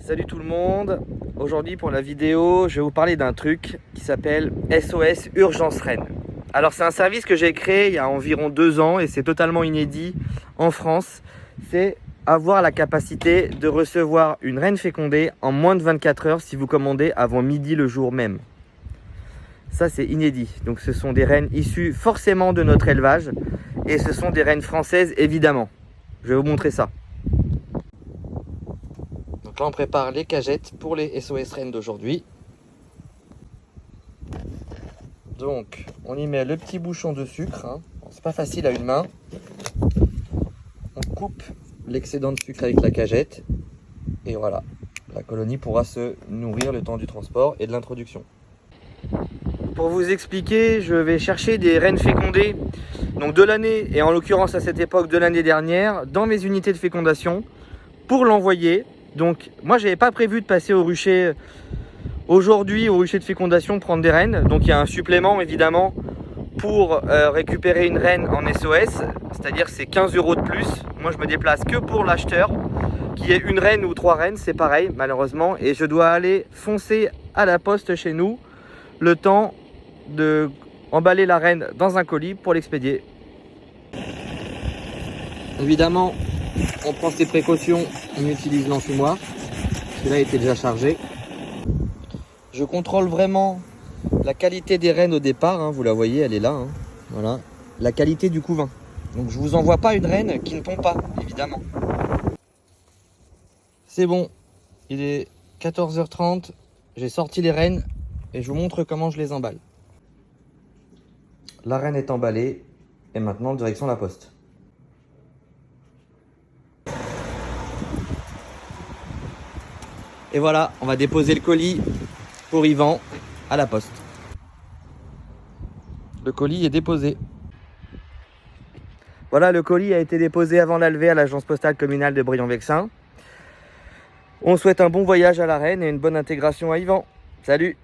Salut tout le monde. Aujourd'hui pour la vidéo, je vais vous parler d'un truc qui s'appelle SOS Urgence Rennes. Alors c'est un service que j'ai créé il y a environ 2 ans et c'est totalement inédit en France. C'est avoir la capacité de recevoir une reine fécondée en moins de 24 heures si vous commandez avant midi le jour même. Ça c'est inédit. Donc ce sont des rennes issues forcément de notre élevage et ce sont des rennes françaises évidemment. Je vais vous montrer ça. Donc là on prépare les cagettes pour les SOS rennes d'aujourd'hui. Donc on y met le petit bouchon de sucre, hein. C'est pas facile à une main. On coupe l'excédent de sucre avec la cagette et voilà, la colonie pourra se nourrir le temps du transport et de l'introduction. Pour vous expliquer, je vais chercher des rennes fécondées donc de l'année et en l'occurrence à cette époque de l'année dernière dans mes unités de fécondation pour l'envoyer. Donc moi j'avais pas prévu de passer au rucher aujourd'hui, au rucher de fécondation, prendre des rennes. Donc il y a un supplément évidemment pour récupérer une reine en SOS, c'est-à-dire c'est 15 € de plus. Moi je me déplace que pour l'acheteur, qui est une reine ou 3 rennes, c'est pareil malheureusement. Et je dois aller foncer à la poste chez nous, le temps de emballer la reine dans un colis pour l'expédier. Évidemment, on prend ses précautions, on utilise l'enfumoir. Celui-là était déjà chargé. Je contrôle vraiment la qualité des rennes au départ, hein, vous la voyez, elle est là. Hein, voilà. La qualité du couvain. Donc je vous envoie pas une reine qui ne pond pas, évidemment. C'est bon, il est 14h30, j'ai sorti les rennes et je vous montre comment je les emballe. La reine est emballée et maintenant direction la poste. Et voilà, on va déposer le colis pour Yvan à la poste. Le colis est déposé. Voilà, le colis a été déposé avant la levée à l'agence postale communale de Brion-Vexin. On souhaite un bon voyage à la reine et une bonne intégration à Yvan. Salut!